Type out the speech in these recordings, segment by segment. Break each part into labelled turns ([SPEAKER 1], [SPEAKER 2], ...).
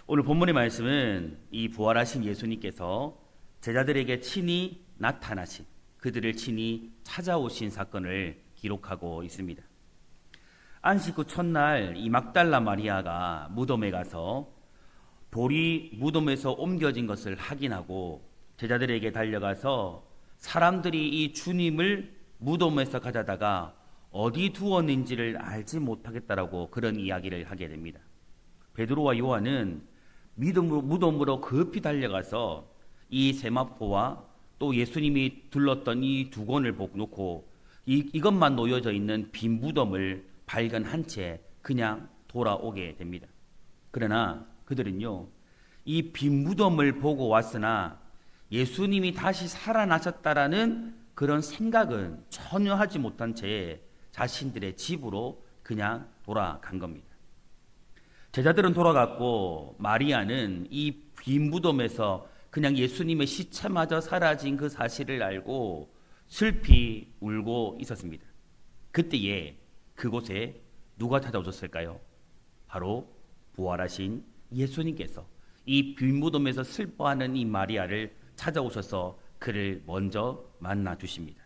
[SPEAKER 1] 오늘 본문의 말씀은 이 부활하신 예수님께서 제자들에게 친히 나타나신, 그들을 친히 찾아오신 사건을 기록하고 있습니다. 안식 후 첫날 이 막달라 마리아가 무덤에 가서 돌이 무덤에서 옮겨진 것을 확인하고 제자들에게 달려가서 사람들이 이 주님을 무덤에서 가져다가 어디 두었는지를 알지 못하겠다라고 그런 이야기를 하게 됩니다. 베드로와 요한은 무덤으로 급히 달려가서 이 세마포와 또 예수님이 둘렀던 이 두건을 놓고 이것만 놓여져 있는 빈 무덤을 발견한 채 그냥 돌아오게 됩니다. 그러나 그들은요, 이 빈 무덤을 보고 왔으나 예수님이 다시 살아나셨다라는 그런 생각은 전혀 하지 못한 채 자신들의 집으로 그냥 돌아간 겁니다. 제자들은 돌아갔고 마리아는 이 빈 무덤에서 그냥 예수님의 시체마저 사라진 그 사실을 알고 슬피 울고 있었습니다. 그때에 그곳에 누가 찾아오셨을까요? 바로 부활하신 예수님께서 이 빈 무덤에서 슬퍼하는 이 마리아를 찾아오셔서 그를 먼저 만나 주십니다.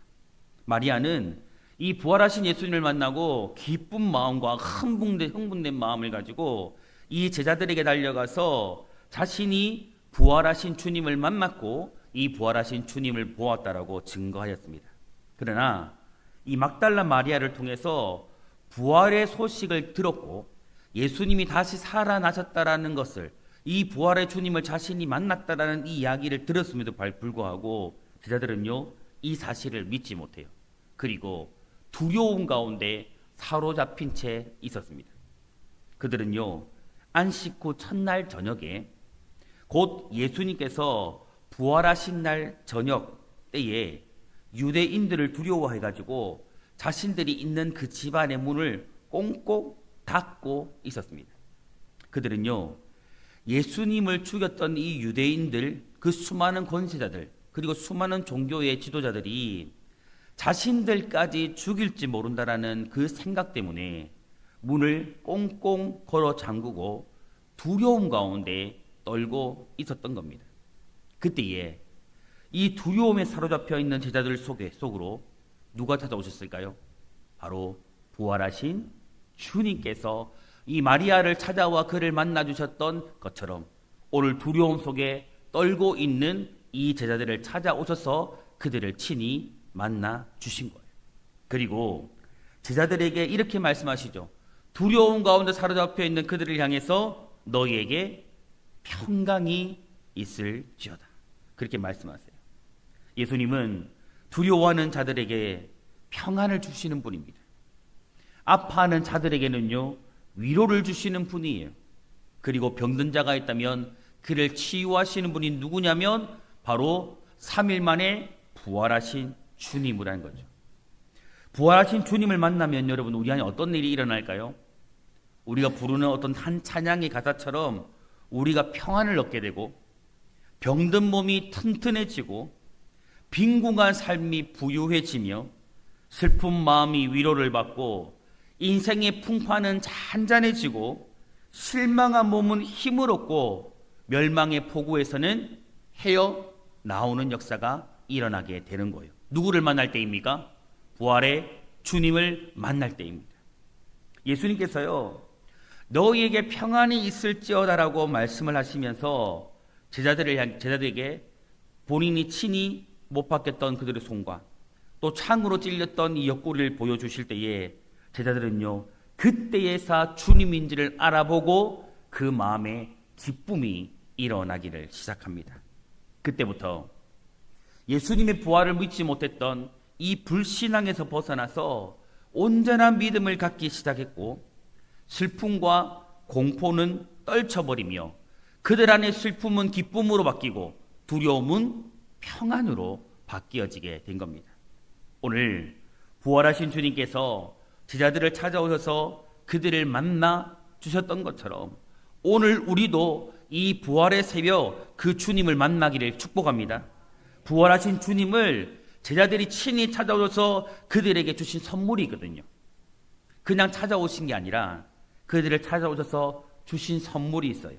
[SPEAKER 1] 마리아는 이 부활하신 예수님을 만나고 기쁜 마음과 흥분된 마음을 가지고 이 제자들에게 달려가서 자신이 부활하신 주님을 만났고 이 부활하신 주님을 보았다라고 증거하였습니다. 그러나 이 막달라 마리아를 통해서 부활의 소식을 들었고 예수님이 다시 살아나셨다라는 것을, 이 부활의 주님을 자신이 만났다라는 이 이야기를 들었음에도 불구하고 제자들은요, 이 사실을 믿지 못해요. 그리고 두려움 가운데 사로잡힌 채 있었습니다. 그들은요, 안식 후 첫날 저녁에 곧 예수님께서 부활하신 날 저녁 때에 유대인들을 두려워해가지고 자신들이 있는 그 집안의 문을 꽁꽁 닫고 있었습니다. 그들은요, 예수님을 죽였던 이 유대인들, 그 수많은 권세자들, 그리고 수많은 종교의 지도자들이 자신들까지 죽일지 모른다라는 그 생각 때문에 문을 꽁꽁 걸어 잠그고 두려움 가운데 떨고 있었던 겁니다. 그때에 이 두려움에 사로잡혀 있는 제자들 속으로 누가 찾아오셨을까요? 바로 부활하신 주님께서 이 마리아를 찾아와 그를 만나 주셨던 것처럼 오늘 두려움 속에 떨고 있는 이 제자들을 찾아오셔서 그들을 친히 만나 주신 거예요. 그리고 제자들에게 이렇게 말씀하시죠. 두려움 가운데 사로잡혀 있는 그들을 향해서 너희에게 평강이 있을지어다. 그렇게 말씀하세요. 예수님은 두려워하는 자들에게 평안을 주시는 분입니다. 아파하는 자들에게는요, 위로를 주시는 분이에요. 그리고 병든 자가 있다면 그를 치유하시는 분이 누구냐면 바로 3일 만에 부활하신 주님이라는 거죠. 부활하신 주님을 만나면 여러분, 우리 안에 어떤 일이 일어날까요? 우리가 부르는 어떤 한 찬양의 가사처럼 우리가 평안을 얻게 되고 병든 몸이 튼튼해지고 빈궁한 삶이 부유해지며 슬픈 마음이 위로를 받고 인생의 풍파는 잔잔해지고 실망한 몸은 힘을 얻고 멸망의 포구에서는 헤어 나오는 역사가 일어나게 되는 거예요. 누구를 만날 때입니까? 부활의 주님을 만날 때입니다. 예수님께서요, 너희에게 평안이 있을지어다라고 말씀을 하시면서 제자들에게 본인이 친히 못 박혔던 그들의 손과 또 창으로 찔렸던 이 옆구리를 보여주실 때에 제자들은요, 그때에서 주님인지를 알아보고 그 마음에 기쁨이 일어나기를 시작합니다. 그때부터 예수님의 부활을 믿지 못했던 이 불신앙에서 벗어나서 온전한 믿음을 갖기 시작했고 슬픔과 공포는 떨쳐버리며 그들 안의 슬픔은 기쁨으로 바뀌고 두려움은 평안으로 바뀌어지게 된 겁니다. 오늘 부활하신 주님께서 제자들을 찾아오셔서 그들을 만나 주셨던 것처럼 오늘 우리도 이 부활의 새벽 그 주님을 만나기를 축복합니다. 부활하신 주님을 제자들이 친히 찾아오셔서 그들에게 주신 선물이거든요. 그냥 찾아오신 게 아니라 그들을 찾아오셔서 주신 선물이 있어요.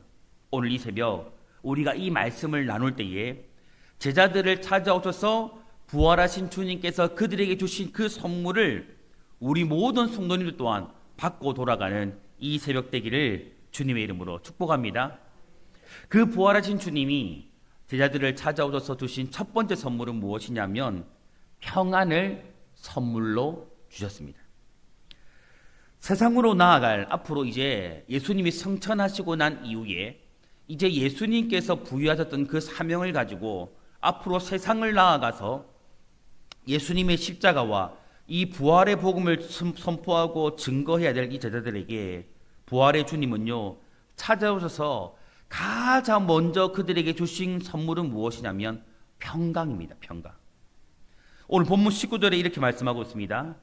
[SPEAKER 1] 오늘 이 새벽 우리가 이 말씀을 나눌 때에 제자들을 찾아오셔서 부활하신 주님께서 그들에게 주신 그 선물을 우리 모든 성도님들 또한 받고 돌아가는 이 새벽 되기를 주님의 이름으로 축복합니다. 그 부활하신 주님이 제자들을 찾아오셔서 주신 첫 번째 선물은 무엇이냐면 평안을 선물로 주셨습니다. 세상으로 나아갈 앞으로 이제 예수님이 성천하시고 난 이후에 이제 예수님께서 부여하셨던 그 사명을 가지고 앞으로 세상을 나아가서 예수님의 십자가와 이 부활의 복음을 선포하고 증거해야 될 이 제자들에게 부활의 주님은요 찾아오셔서 가장 먼저 그들에게 주신 선물은 무엇이냐면 평강입니다. 평강. 오늘 본문 19절에 이렇게 말씀하고 있습니다.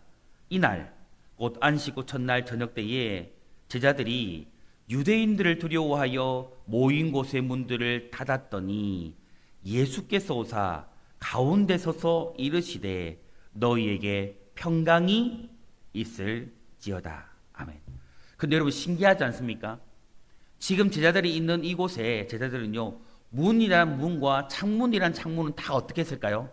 [SPEAKER 1] 이날 곧 안식 후 첫날 저녁 때에 제자들이 유대인들을 두려워하여 모인 곳의 문들을 닫았더니 예수께서 오사 가운데 서서 이르시되 너희에게 평강이 있을지어다. 아멘. 근데 여러분 신기하지 않습니까? 지금 제자들이 있는 이곳에 제자들은요 문이란 문과 창문이란 창문은 다 어떻게 했을까요?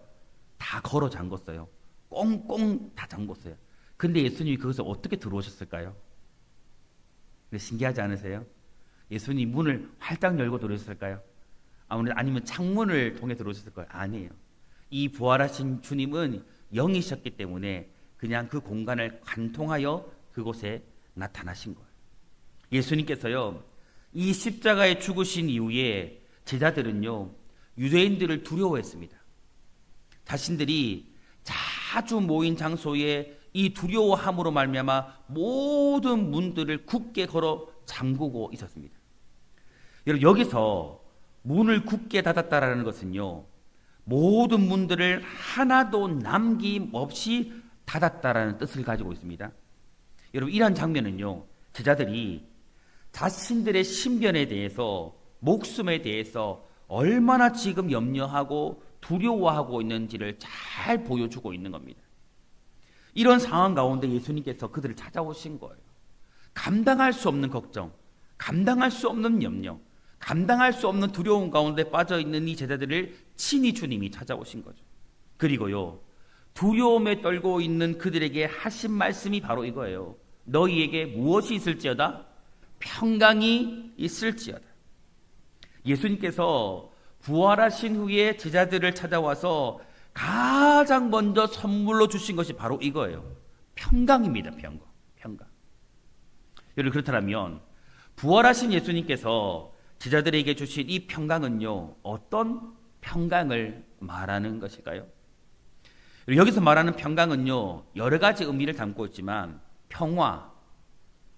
[SPEAKER 1] 다 걸어 잠궜어요. 꽁꽁 다 잠궜어요. 근데 예수님이 그것을 어떻게 들어오셨을까요? 신기하지 않으세요? 예수님이 문을 활짝 열고 들어오셨을까요? 아니면 창문을 통해 들어오셨을 거예요? 아니에요. 이 부활하신 주님은 영이셨기 때문에 그냥 그 공간을 관통하여 그곳에 나타나신 거예요. 예수님께서요 이 십자가에 죽으신 이후에 제자들은요 유대인들을 두려워했습니다. 자신들이 자주 모인 장소에 이 두려워함으로 말미암아 모든 문들을 굳게 걸어 잠그고 있었습니다. 여러분 여기서 문을 굳게 닫았다라는 것은요 모든 문들을 하나도 남김없이 닫았다라는 뜻을 가지고 있습니다. 여러분 이러한 장면은요 제자들이 자신들의 신변에 대해서 목숨에 대해서 얼마나 지금 염려하고 두려워하고 있는지를 잘 보여주고 있는 겁니다. 이런 상황 가운데 예수님께서 그들을 찾아오신 거예요. 감당할 수 없는 걱정, 감당할 수 없는 염려, 감당할 수 없는 두려움 가운데 빠져있는 이 제자들을 친히 주님이 찾아오신 거죠. 그리고요 두려움에 떨고 있는 그들에게 하신 말씀이 바로 이거예요. 너희에게 무엇이 있을지어다? 평강이 있을지어다. 예수님께서 부활하신 후에 제자들을 찾아와서 가장 먼저 선물로 주신 것이 바로 이거예요. 평강입니다. 평강. 여러분 그렇다면 부활하신 예수님께서 제자들에게 주신 이 평강은요 어떤 평강을 말하는 것일까요? 여기서 말하는 평강은요 여러 가지 의미를 담고 있지만 평화,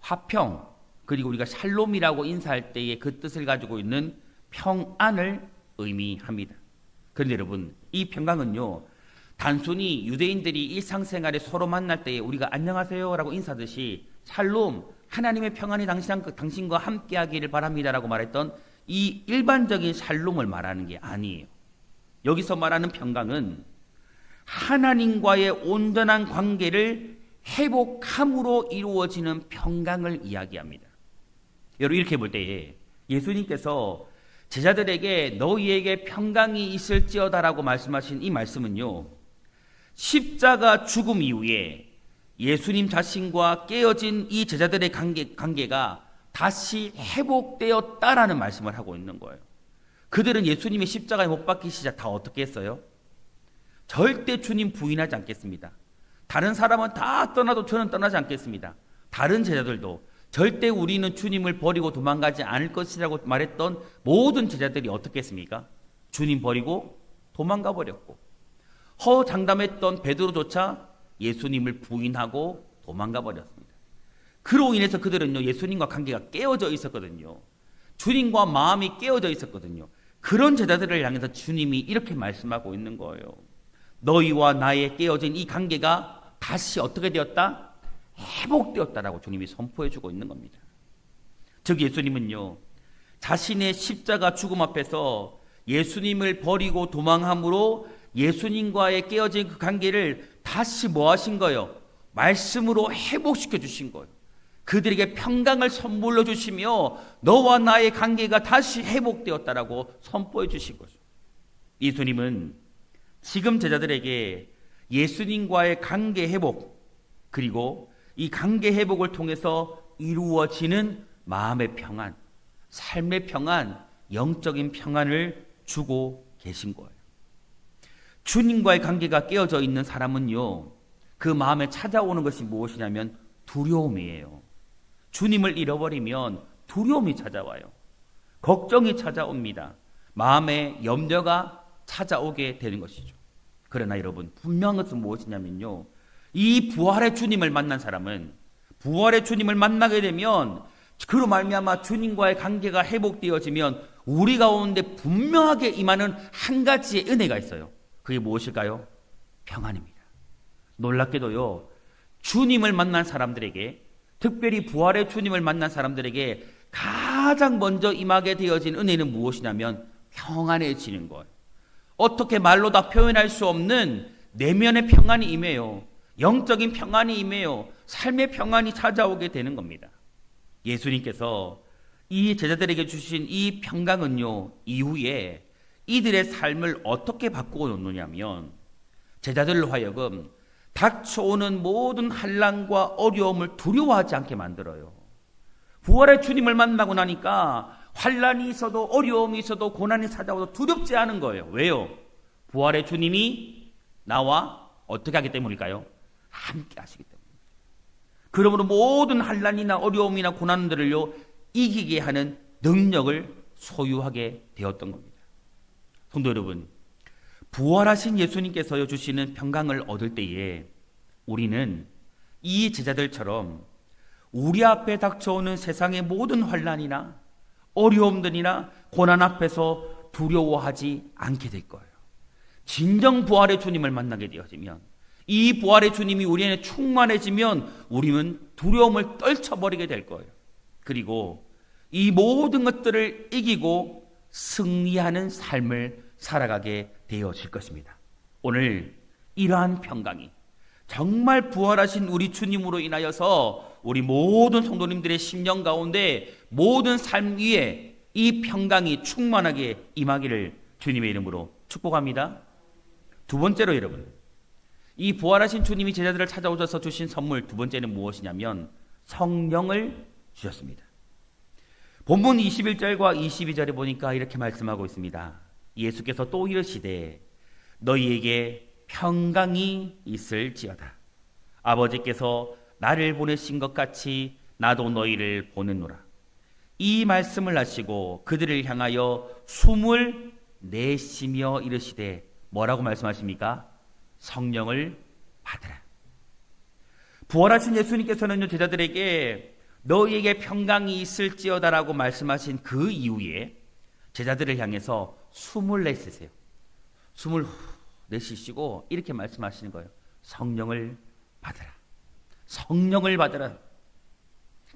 [SPEAKER 1] 화평, 그리고 우리가 샬롬이라고 인사할 때의 그 뜻을 가지고 있는 평안을 의미합니다. 그런데 여러분 이 평강은요 단순히 유대인들이 일상생활에 서로 만날 때에 우리가 안녕하세요 라고 인사하듯이 샬롬 하나님의 평안이 당신과 함께하기를 바랍니다라고 말했던 이 일반적인 샬롬을 말하는 게 아니에요. 여기서 말하는 평강은 하나님과의 온전한 관계를 회복함으로 이루어지는 평강을 이야기합니다. 여러분 이렇게 볼 때에 예수님께서 제자들에게 너희에게 평강이 있을지어다라고 말씀하신 이 말씀은요 십자가 죽음 이후에 예수님 자신과 깨어진 이 제자들의 관계가 다시 회복되었다라는 말씀을 하고 있는 거예요. 그들은 예수님의 십자가에 못 박히시자 다 어떻게 했어요? 절대 주님 부인하지 않겠습니다. 다른 사람은 다 떠나도 저는 떠나지 않겠습니다. 다른 제자들도 절대 우리는 주님을 버리고 도망가지 않을 것이라고 말했던 모든 제자들이 어떻게 했습니까? 주님 버리고 도망가 버렸고 허장담했던 베드로조차 예수님을 부인하고 도망가 버렸습니다. 그로 인해서 그들은요 예수님과 관계가 깨어져 있었거든요. 주님과 마음이 깨어져 있었거든요. 그런 제자들을 향해서 주님이 이렇게 말씀하고 있는 거예요. 너희와 나의 깨어진 이 관계가 다시 어떻게 되었다? 회복되었다라고 주님이 선포해주고 있는 겁니다. 즉 예수님은요 자신의 십자가 죽음 앞에서 예수님을 버리고 도망함으로 예수님과의 깨어진 그 관계를 다시 뭐 하신 거예요? 말씀으로 회복시켜 주신 거예요. 그들에게 평강을 선물로 주시며 너와 나의 관계가 다시 회복되었다라고 선포해 주신 거죠. 예수님은 지금 제자들에게 예수님과의 관계 회복, 그리고 이 관계 회복을 통해서 이루어지는 마음의 평안, 삶의 평안, 영적인 평안을 주고 계신 거예요. 주님과의 관계가 깨어져 있는 사람은요, 그 마음에 찾아오는 것이 무엇이냐면 두려움이에요. 주님을 잃어버리면 두려움이 찾아와요. 걱정이 찾아옵니다. 마음에 염려가 찾아오게 되는 것이죠. 그러나 여러분, 분명한 것은 무엇이냐면요, 이 부활의 주님을 만난 사람은, 부활의 주님을 만나게 되면 그로 말미암아 주님과의 관계가 회복되어지면 우리 가운데 분명하게 임하는 한 가지의 은혜가 있어요. 그게 무엇일까요? 평안입니다. 놀랍게도요, 주님을 만난 사람들에게, 특별히 부활의 주님을 만난 사람들에게 가장 먼저 임하게 되어진 은혜는 무엇이냐면 평안해지는 거예요. 어떻게 말로 다 표현할 수 없는 내면의 평안이 임해요. 영적인 평안이 임해요. 삶의 평안이 찾아오게 되는 겁니다. 예수님께서 이 제자들에게 주신 이 평강은요, 이후에 이들의 삶을 어떻게 바꾸어 놓느냐면, 제자들로 하여금 닥쳐오는 모든 환난과 어려움을 두려워하지 않게 만들어요. 부활의 주님을 만나고 나니까 환난이 있어도 어려움이 있어도 고난이 찾아와도 두렵지 않은 거예요. 왜요? 부활의 주님이 나와 어떻게 하기 때문일까요? 함께 하시기 때문입니다. 그러므로 모든 환난이나 어려움이나 고난들을요, 이기게 하는 능력을 소유하게 되었던 겁니다. 성도 여러분, 부활하신 예수님께서 주시는 평강을 얻을 때에 우리는 이 제자들처럼 우리 앞에 닥쳐오는 세상의 모든 환난이나 어려움들이나 고난 앞에서 두려워하지 않게 될 거예요. 진정 부활의 주님을 만나게 되어지면, 이 부활의 주님이 우리 안에 충만해지면 우리는 두려움을 떨쳐버리게 될 거예요. 그리고 이 모든 것들을 이기고 승리하는 삶을 살아가게 되어질 것입니다. 오늘 이러한 평강이 정말 부활하신 우리 주님으로 인하여서 우리 모든 성도님들의 심령 가운데 모든 삶 위에 이 평강이 충만하게 임하기를 주님의 이름으로 축복합니다. 두 번째로 여러분, 이 부활하신 주님이 제자들을 찾아오셔서 주신 선물 두 번째는 무엇이냐면 성령을 주셨습니다. 본문 21절과 22절에 보니까 이렇게 말씀하고 있습니다. 예수께서 또 이르시되 너희에게 평강이 있을지어다. 아버지께서 나를 보내신 것 같이 나도 너희를 보냈노라. 이 말씀을 하시고 그들을 향하여 숨을 내쉬며 이르시되 뭐라고 말씀하십니까? 성령을 받으라. 부활하신 예수님께서는 제자들에게 너희에게 평강이 있을지어다라고 말씀하신 그 이후에 제자들을 향해서 숨을 내쉬세요. 숨을 내쉬시고 이렇게 말씀하시는 거예요. 성령을 받으라. 성령을 받으라.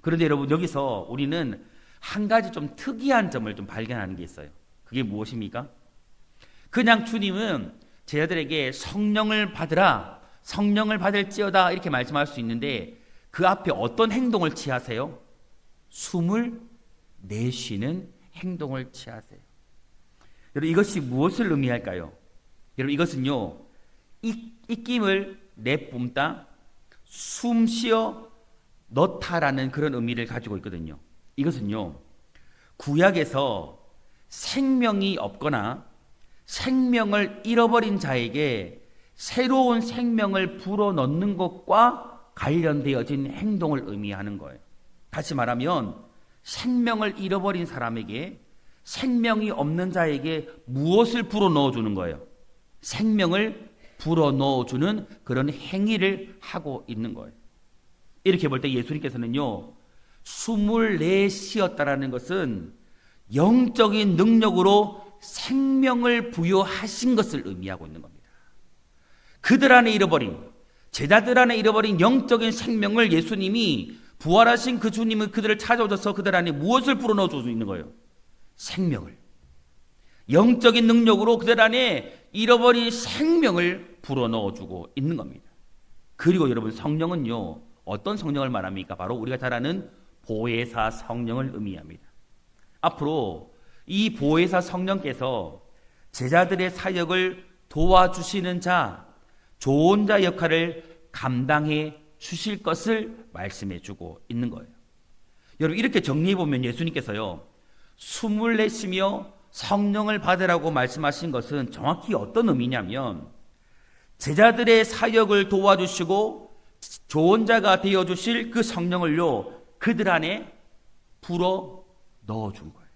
[SPEAKER 1] 그런데 여러분, 여기서 우리는 한 가지 좀 특이한 점을 좀 발견하는 게 있어요. 그게 무엇입니까? 그냥 주님은 제자들에게 성령을 받으라, 성령을 받을지어다 이렇게 말씀할 수 있는데 그 앞에 어떤 행동을 취하세요? 숨을 내쉬는 행동을 취하세요. 여러분, 이것이 무엇을 의미할까요? 여러분, 이것은요, 입김을 내뿜다, 숨 쉬어 넣다라는 그런 의미를 가지고 있거든요. 이것은요, 구약에서 생명이 없거나 생명을 잃어버린 자에게 새로운 생명을 불어넣는 것과 관련되어진 행동을 의미하는 거예요. 다시 말하면 생명을 잃어버린 사람에게, 생명이 없는 자에게 무엇을 불어넣어주는 거예요? 생명을 불어넣어주는 그런 행위를 하고 있는 거예요. 이렇게 볼 때 예수님께서는요, 숨을 내쉬었다라는 것은 영적인 능력으로 생명을 부여하신 것을 의미하고 있는 겁니다. 그들 안에 잃어버린, 제자들 안에 잃어버린 영적인 생명을 예수님이, 부활하신 그 주님은 그들을 찾아오셔서 그들 안에 무엇을 불어넣어 주고 있는 거예요? 생명을. 영적인 능력으로 그들 안에 잃어버린 생명을 불어넣어 주고 있는 겁니다. 그리고 여러분, 성령은요, 어떤 성령을 말합니까? 바로 우리가 잘 아는 보혜사 성령을 의미합니다. 앞으로 이 보혜사 성령께서 제자들의 사역을 도와주시는 자, 좋은 자 역할을 감당해 주실 것을 말씀해 주고 있는 거예요. 여러분, 이렇게 정리해 보면 예수님께서요, 숨을 내쉬며 성령을 받으라고 말씀하신 것은 정확히 어떤 의미냐면, 제자들의 사역을 도와주시고 좋은 자가 되어 주실 그 성령을요, 그들 안에 불어 넣어 준 거예요.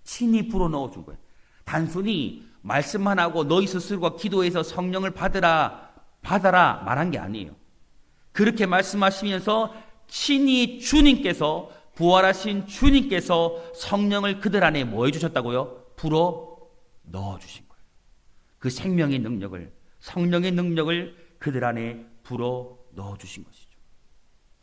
[SPEAKER 1] 친히 불어 넣어 준 거예요. 단순히 말씀만 하고 너희 스스로가 기도해서 성령을 받아라 말한 게 아니에요. 그렇게 말씀하시면서 친히 주님께서, 부활하신 주님께서 성령을 그들 안에 뭐 해주셨다고요? 불어 넣어주신 거예요. 그 생명의 능력을, 성령의 능력을 그들 안에 불어 넣어주신 것이죠.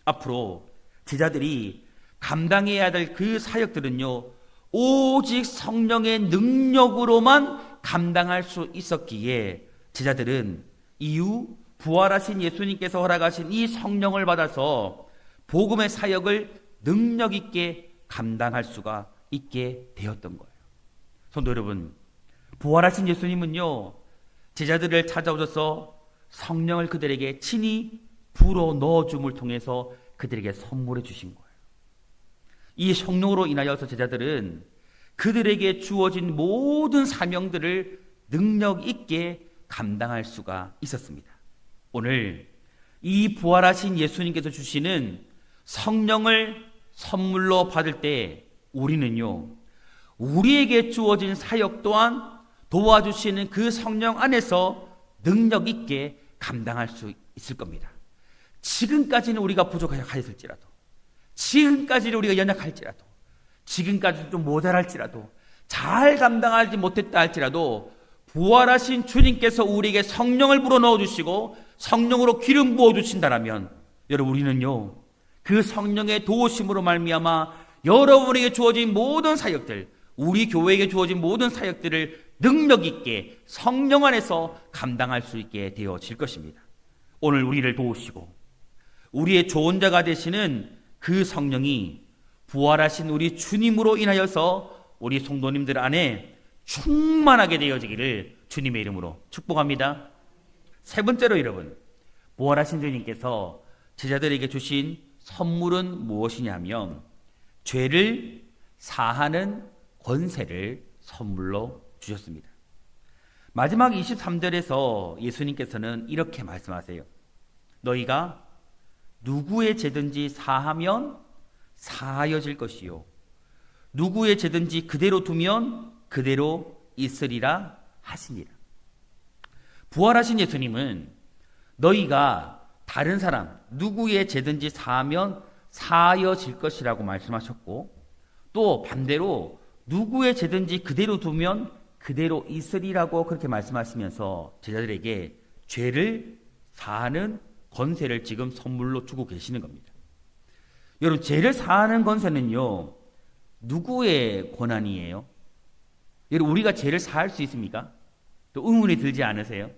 [SPEAKER 1] 앞으로 제자들이 감당해야 될 그 사역들은요, 오직 성령의 능력으로만 감당할 수 있었기에 제자들은 이후 부활하신 예수님께서 허락하신 이 성령을 받아서 복음의 사역을 능력 있게 감당할 수가 있게 되었던 거예요. 성도 여러분, 부활하신 예수님은요, 제자들을 찾아오셔서 성령을 그들에게 친히 불어 넣어줌을 통해서 그들에게 선물해 주신 거예요. 이 성령으로 인하여서 제자들은 그들에게 주어진 모든 사명들을 능력 있게 감당할 수가 있었습니다. 오늘 이 부활하신 예수님께서 주시는 성령을 선물로 받을 때 우리는요, 우리에게 주어진 사역 또한 도와주시는 그 성령 안에서 능력 있게 감당할 수 있을 겁니다. 지금까지는 우리가 부족하였을지라도, 지금까지는 우리가 연약할지라도, 지금까지 좀 모자랄지라도, 잘 감당하지 못했다 할지라도 부활하신 주님께서 우리에게 성령을 불어넣어 주시고 성령으로 기름 부어 주신다라면, 여러분, 우리는요, 그 성령의 도우심으로 말미암아 여러분에게 주어진 모든 사역들, 우리 교회에게 주어진 모든 사역들을 능력 있게 성령 안에서 감당할 수 있게 되어질 것입니다. 오늘 우리를 도우시고 우리의 좋은 자가 되시는 그 성령이 부활하신 우리 주님으로 인하여서 우리 성도님들 안에 충만하게 되어지기를 주님의 이름으로 축복합니다. 세 번째로, 여러분, 부활하신 주님께서 제자들에게 주신 선물은 무엇이냐면 죄를 사하는 권세를 선물로 주셨습니다. 마지막 23절에서 예수님께서는 이렇게 말씀하세요. 너희가 누구의 죄든지 사하면 사하여질 것이요, 누구의 죄든지 그대로 두면 그대로 있으리라 하시니라. 부활하신 예수님은 너희가 다른 사람 누구의 죄든지 사하면 사하여질 것이라고 말씀하셨고, 또 반대로 누구의 죄든지 그대로 두면 그대로 있으리라고 그렇게 말씀하시면서 제자들에게 죄를 사하는 권세를 지금 선물로 주고 계시는 겁니다. 여러분, 죄를 사하는 권세는요, 누구의 권한이에요? 여러분, 우리가 죄를 사할 수 있습니까? 또 의문이 들지 않으세요?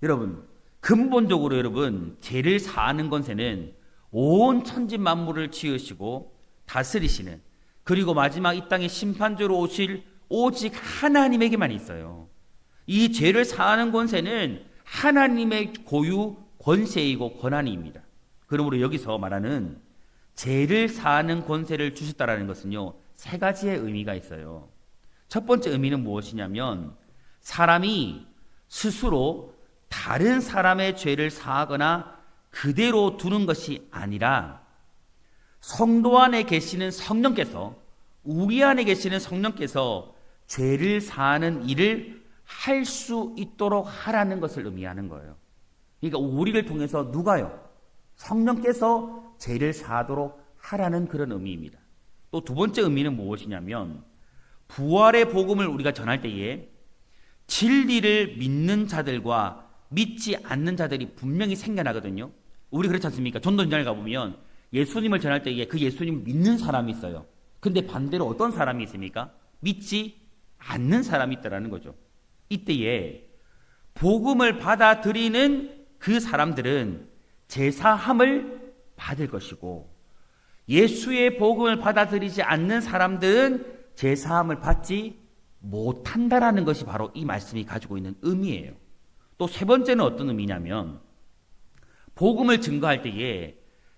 [SPEAKER 1] 여러분, 근본적으로 여러분, 죄를 사하는 권세는 온 천지 만물을 지으시고 다스리시는, 그리고 마지막 이 땅에 심판주로 오실 오직 하나님에게만 있어요. 이 죄를 사하는 권세는 하나님의 고유 권세이고 권한입니다. 그러므로 여기서 말하는 죄를 사하는 권세를 주셨다라는 것은요, 세 가지의 의미가 있어요. 첫 번째 의미는 무엇이냐면, 사람이 스스로 다른 사람의 죄를 사하거나 그대로 두는 것이 아니라 성도 안에 계시는 성령께서, 우리 안에 계시는 성령께서 죄를 사하는 일을 할 수 있도록 하라는 것을 의미하는 거예요. 그러니까 우리를 통해서 누가요? 성령께서 죄를 사하도록 하라는 그런 의미입니다. 또 두 번째 의미는 무엇이냐면, 부활의 복음을 우리가 전할 때에 진리를 믿는 자들과 믿지 않는 자들이 분명히 생겨나거든요. 우리 그렇지 않습니까? 전도전장을 가보면 예수님을 전할 때에 그 예수님을 믿는 사람이 있어요. 근데 반대로 어떤 사람이 있습니까? 믿지 않는 사람이 있다라는 거죠. 이때에 복음을 받아들이는 그 사람들은 제사함을 받을 것이고, 예수의 복음을 받아들이지 않는 사람들은 제사함을 받지 못한다라는 것이 바로 이 말씀이 가지고 있는 의미예요. 또 세 번째는 어떤 의미냐면, 복음을 증거할 때에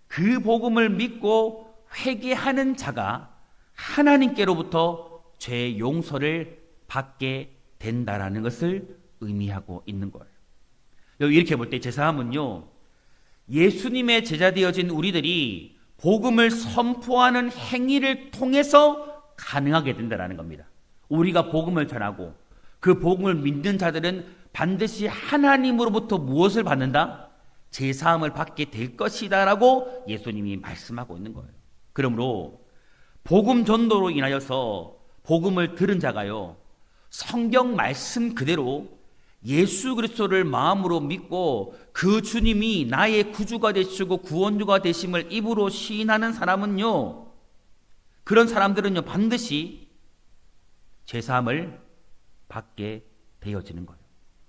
[SPEAKER 1] 그 복음을 믿고 회개하는 자가 하나님께로부터 죄 용서를 받게 된다라는 것을 의미하고 있는 거예요. 이렇게 볼 때 제사함은요, 예수님의 제자 되어진 우리들이 복음을 선포하는 행위를 통해서 가능하게 된다는 겁니다. 우리가 복음을 전하고 그 복음을 믿는 자들은 반드시 하나님으로부터 무엇을 받는다? 제사함을 받게 될 것이다 라고 예수님이 말씀하고 있는 거예요. 그러므로 복음 전도로 인하여서 복음을 들은 자가요, 성경 말씀 그대로 예수 그리스도를 마음으로 믿고 그 주님이 나의 구주가 되시고 구원주가 되심을 입으로 시인하는 사람은요, 그런 사람들은요 반드시 제사함을 받게 되어지는 거예요.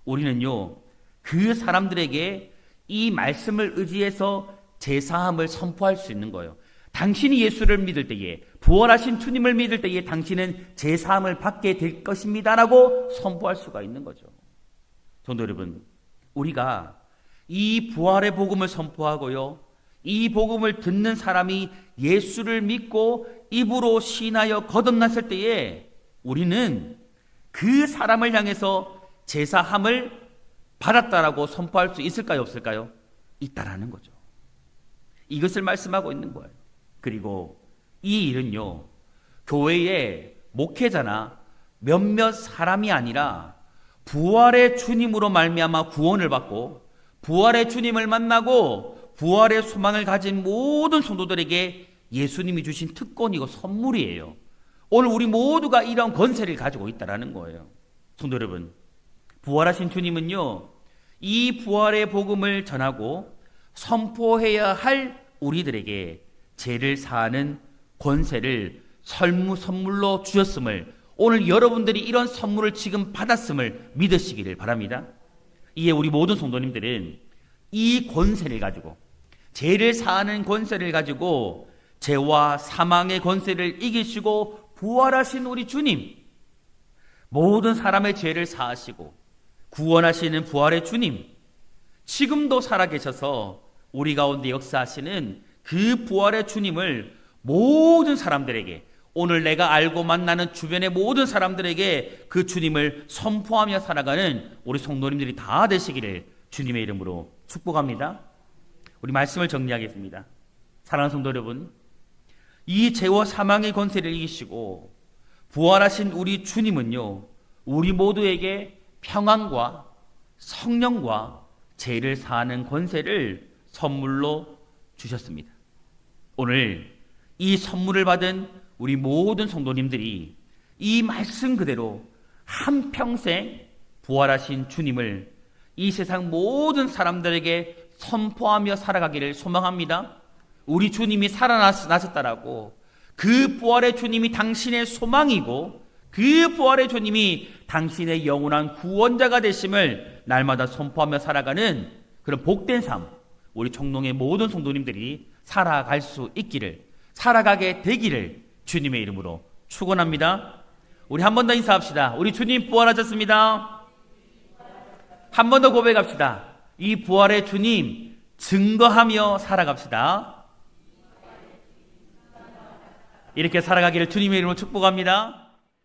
[SPEAKER 1] 우리는요 그 사람들에게 이 말씀을 의지해서 제사함을 선포할 수 있는 거예요. 당신이 예수를 믿을 때에, 부활하신 주님을 믿을 때에 당신은 제사함을 받게 될 것입니다라고 선포할 수가 있는 거죠. 성도 여러분, 우리가 이 부활의 복음을 선포하고요, 이 복음을 듣는 사람이 예수를 믿고 입으로 시인하여 거듭났을 때에 우리는 그 사람을 향해서 제사함을 받았다라고 선포할 수 있을까요, 없을까요? 있다라는 거죠. 이것을 말씀하고 있는 거예요. 그리고 이 일은요, 교회의 목회자나 몇몇 사람이 아니라 부활의 주님으로 말미암아 구원을 받고 부활의 주님을 만나고 부활의 소망을 가진 모든 성도들에게 예수님이 주신 특권이고 선물이에요. 오늘 우리 모두가 이런 권세를 가지고 있다는 거예요. 성도 여러분, 부활하신 주님은요, 이 부활의 복음을 전하고 선포해야 할 우리들에게 죄를 사하는 권세를 선물로 주셨음을, 오늘 여러분들이 이런 선물을 지금 받았음을 믿으시기를 바랍니다. 이에 우리 모든 성도님들은 이 권세를 가지고, 죄를 사하는 권세를 가지고 죄와 사망의 권세를 이기시고 부활하신 우리 주님, 모든 사람의 죄를 사하시고 구원하시는 부활의 주님, 지금도 살아계셔서 우리 가운데 역사하시는 그 부활의 주님을 모든 사람들에게, 오늘 내가 알고 만나는 주변의 모든 사람들에게 그 주님을 선포하며 살아가는 우리 성도님들이 다 되시기를 주님의 이름으로 축복합니다. 우리 말씀을 정리하겠습니다. 사랑하는 성도 여러분, 이 죄와 사망의 권세를 이기시고 부활하신 우리 주님은요, 우리 모두에게 평안과 성령과 죄를 사하는 권세를 선물로 주셨습니다. 오늘 이 선물을 받은 우리 모든 성도님들이 이 말씀 그대로 한평생 부활하신 주님을 이 세상 모든 사람들에게 선포하며 살아가기를 소망합니다. 우리 주님이 살아나셨다라고, 그 부활의 주님이 당신의 소망이고 그 부활의 주님이 당신의 영원한 구원자가 되심을 날마다 선포하며 살아가는 그런 복된 삶, 우리 청농의 모든 성도님들이 살아갈 수 있기를, 살아가게 되기를 주님의 이름으로 축원합니다. 우리 한 번 더 인사합시다. 우리 주님 부활하셨습니다. 한 번 더 고백합시다. 이 부활의 주님 증거하며 살아갑시다. 이렇게 살아가기를 주님의 이름으로 축복합니다.